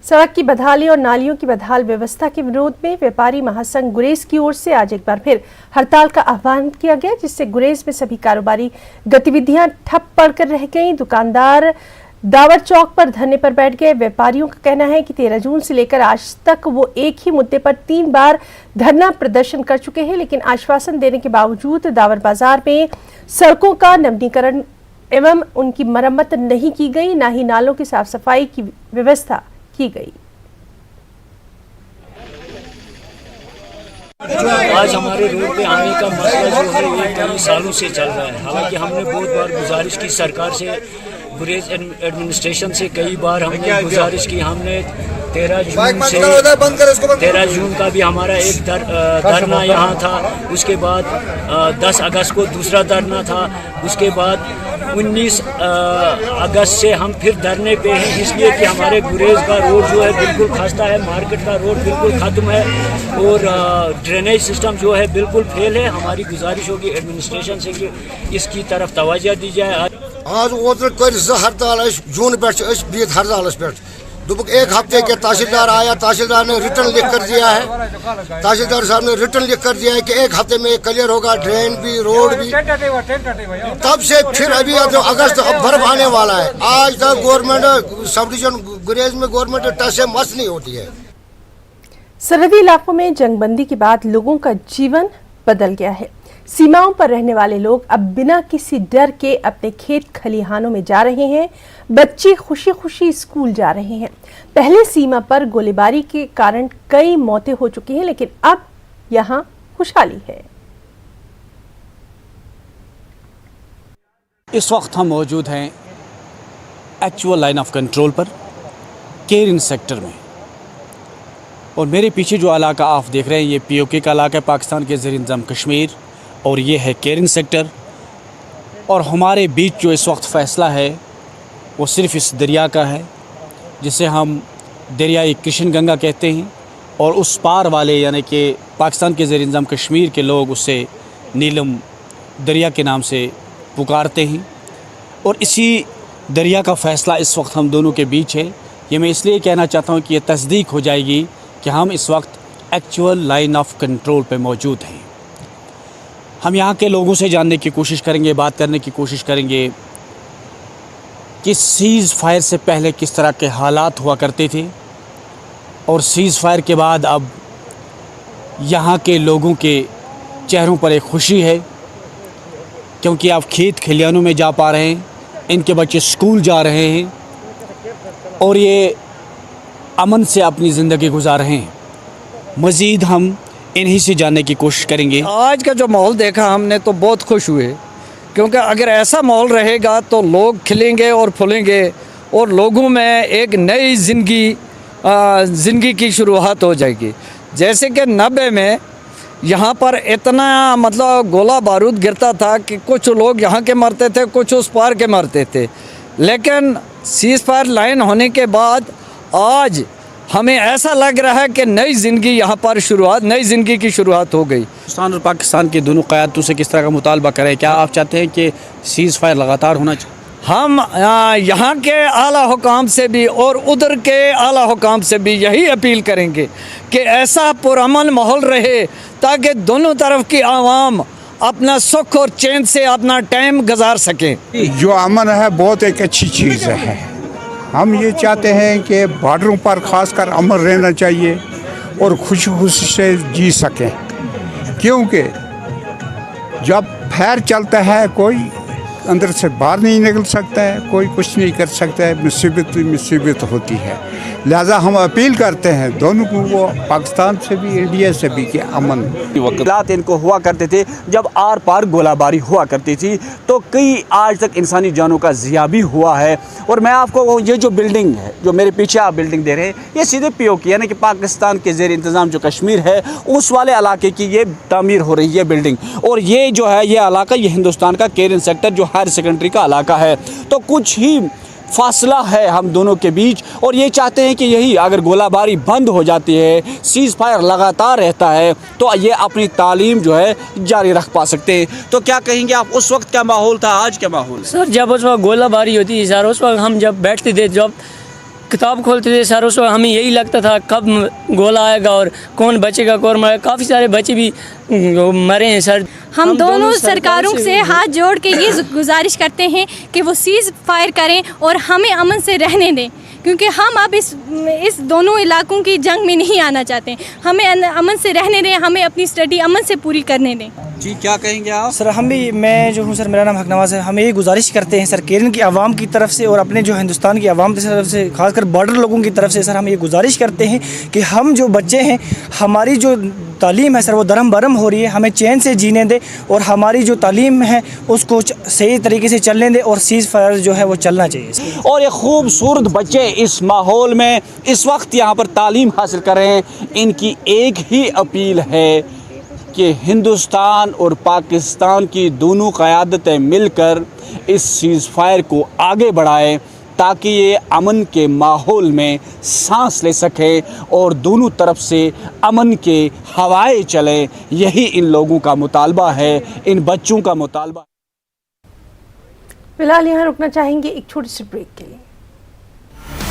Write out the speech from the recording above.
सड़क की बदहाली और नालियों की बदहाल व्यवस्था के विरोध में व्यापारी महासंघ गुरेज की ओर से आज एक बार फिर हड़ताल का आह्वान किया गया, जिससे गुरेज में सभी कारोबारी गतिविधियां ठप पड़कर रह गईं। दुकानदार दावर चौक पर धरने पर बैठ गए। व्यापारियों का कहना है कि 13 जून से लेकर आज तक वो एक ही मुद्दे पर 3 बार धरना प्रदर्शन कर चुके हैं, लेकिन आश्वासन देने के बावजूद दावर बाजार में सड़कों का नवीनीकरण एवं उनकी मरम्मत नहीं की गई, न ही नालों की साफ सफाई की व्यवस्था की गई। आज हमारे रोड पे आने का मसला जो है ये कई सालों से चल रहा है। हालांकि हमने बहुत बार गुजारिश की सरकार से, गुरेज एडमिनिस्ट्रेशन से कई बार हमने गुजारिश की। हमने 13 जून का भी हमारा एक धरना यहाँ था, उसके बाद 10 अगस्त को दूसरा धरना था, उसके बाद 19 अगस्त से हम फिर धरने पे हैं, इसलिए कि हमारे गुरेज का रोड जो है बिल्कुल खस्ता है, मार्केट का रोड बिल्कुल ख़त्म है और ड्रेनेज सिस्टम जो है बिल्कुल फेल है। हमारी गुजारिश होगी एडमिनिस्ट्रेशन से कि इसकी तरफ तवज्जो दी जाए। आज ओतर कर हड़ताल जून पे बीत हड़ताल पे दुबक एक हफ्ते के तहसीलदार आया, तहसीलदार ने रिटर्न लिख कर दिया है, तहसीलदार साहब ने रिटर्न लिख कर दिया है कि एक हफ्ते में क्लियर होगा, ड्रेन भी रोड भी। तब से फिर अभी अगस्त बर्फ आने वाला है। आज तक गवर्नमेंट सब डिवीजन गुरेज में गवर्नमेंट टच से मस्त नहीं होती है। सरहदी इलाकों में जंगबंदी के बाद लोगों का जीवन बदल गया है। सीमाओं पर रहने वाले लोग अब बिना किसी डर के अपने खेत खलिहानों में जा रहे हैं। बच्चे खुशी खुशी स्कूल जा रहे हैं। पहले सीमा पर गोलीबारी के कारण कई मौतें हो चुकी हैं, लेकिन अब यहां खुशहाली है। इस वक्त हम मौजूद हैं एक्चुअल लाइन ऑफ कंट्रोल पर, केरन सेक्टर में, और मेरे पीछे जो इलाका आप देख रहे हैं ये POK का इलाका है, पाकिस्तान के ज़ेर-ए-इंतज़ाम कश्मीर, और ये है केरन सेक्टर। और हमारे बीच जो इस वक्त फ़ैसला है वो सिर्फ़ इस दरिया का है, जिसे हम दरियाई कृष्ण गंगा कहते हैं, और उस पार वाले यानी कि पाकिस्तान के ज़ेर-ए-इंतज़ाम कश्मीर के लोग उसे नीलम दरिया के नाम से पुकारते हैं। और इसी दरिया का फ़ैसला इस वक्त हम दोनों के बीच है। ये मैं इसलिए कहना चाहता हूँ कि ये तस्दीक हो जाएगी कि हम इस वक्त एक्चुअल लाइन ऑफ कंट्रोल पे मौजूद हैं। हम यहाँ के लोगों से जानने की कोशिश करेंगे, बात करने की कोशिश करेंगे कि सीज़ फायर से पहले किस तरह के हालात हुआ करते थे और सीज़ फायर के बाद अब यहाँ के लोगों के चेहरों पर एक खुशी है, क्योंकि आप खेत खलिहानों में जा पा रहे हैं, इनके बच्चे स्कूल जा रहे हैं और ये अमन से अपनी ज़िंदगी गुजार रहे हैं। मज़ीद हम इन्हीं से जानने की कोशिश करेंगे। आज का जो माहौल देखा हमने तो बहुत खुश हुए, क्योंकि अगर ऐसा माहौल रहेगा तो लोग खिलेंगे और फूलेंगे और लोगों में एक नई ज़िंदगी की शुरुआत हो जाएगी। जैसे कि 90 में यहाँ पर इतना मतलब गोला बारूद गिरता था कि कुछ लोग यहाँ के मरते थे, कुछ उस पार के मरते थे, लेकिन सीज़ फायर लाइन होने के बाद आज हमें ऐसा लग रहा है कि नई ज़िंदगी यहाँ पर नई ज़िंदगी की शुरुआत हो गई। पाकिस्तान और पाकिस्तान की दोनों क़यादतों से किस तरह का मुतालबा करें? क्या आप चाहते हैं कि सीज़ फायर लगातार होना चाहिए? हम यहाँ के आला हुकाम से भी और उधर के आला हुकाम से भी यही अपील करेंगे कि ऐसा पुरअमन माहौल रहे ताकि दोनों तरफ की आवाम अपना सुख और चैन से अपना टाइम गुजार सकें। जो अमन है बहुत एक अच्छी चीज़ है। हम ये चाहते हैं कि बॉर्डरों पर खासकर अमन रहना चाहिए और खुशी खुशी से जी सकें, क्योंकि जब फायर चलता है कोई अंदर से बाहर नहीं निकल सकता है, कोई कुछ नहीं कर सकता है, मुसीबत होती है। लिहाजा हम अपील करते हैं दोनों को, वो पाकिस्तान से भी इंडिया से भी, कि अमन वक़्त इनको हुआ करते थे जब आर पार गोलाबारी हुआ करती थी, तो कई आज तक इंसानी जानों का ज़िया भी हुआ है। और मैं आपको ये जो बिल्डिंग है, जो मेरे पीछे आप बिल्डिंग दे रहे हैं, ये सीधे POK यानी कि पाकिस्तान के ज़ेर इंतज़ाम जो कश्मीर है उस वाले इलाके की ये तामीर हो रही है बिल्डिंग। और ये जो है ये इलाका, ये हिंदुस्तान का केरन सेक्टर जो हायर सेकेंडरी का इलाका है, तो कुछ ही फासला है हम दोनों के बीच। और ये चाहते हैं कि यही अगर गोलाबारी बंद हो जाती है, सीज़ फायर लगातार रहता है, तो ये अपनी तालीम जो है जारी रख पा सकते हैं। तो क्या कहेंगे आप, उस वक्त क्या माहौल था, आज क्या माहौल? सर जब उस वक्त गोलाबारी होती थी सर, उस वक्त हम जब बैठते थे, जब किताब खोलते थे सर, उस वक्त हमें यही लगता था कब गोला आएगा और कौन बचेगा कौन मरेगा। काफ़ी सारे बच्चे भी मरे हैं सर। हम दोनों सरकारों से हाथ जोड़ के ये गुजारिश करते हैं कि वो सीज़ फायर करें और हमें अमन से रहने दें, क्योंकि हम अब इस दोनों इलाकों की जंग में नहीं आना चाहते। हमें अमन से रहने दें, हमें अपनी स्टडी अमन से पूरी करने दें। जी क्या कहेंगे आप? सर हम भी, मैं जो हूँ सर, मेरा नाम हक नवाज़ है, हम यही गुजारिश करते हैं सर केरन की आवाम की तरफ से और अपने जो हिंदुस्तान की आवाम की तरफ से, खासकर बॉर्डर लोगों की तरफ से सर हम ये गुजारिश करते हैं कि हम जो बच्चे हैं, हमारी जो तालीम है सर वो दरम बरम हो रही है, हमें चैन से जीने दें और हमारी जो तालीम है उसको सही तरीके से चलने दें और सीज़ फायर जो है वो चलना चाहिए। और ये खूबसूरत बच्चे इस माहौल में इस वक्त यहाँ पर तालीम हासिल कर रहे हैं। इनकी एक ही अपील है कि हिंदुस्तान और पाकिस्तान की दोनों क़यादतें मिलकर इस सीज़ फायर को आगे बढ़ाएं ताकि ये अमन के माहौल में सांस ले सकें और दोनों तरफ से अमन के हवाएं चलें। यही इन लोगों का मुतालबा है, इन बच्चों का मुतालबा। फिलहाल यहाँ रुकना चाहेंगे एक छोटे से ब्रेक के लिए।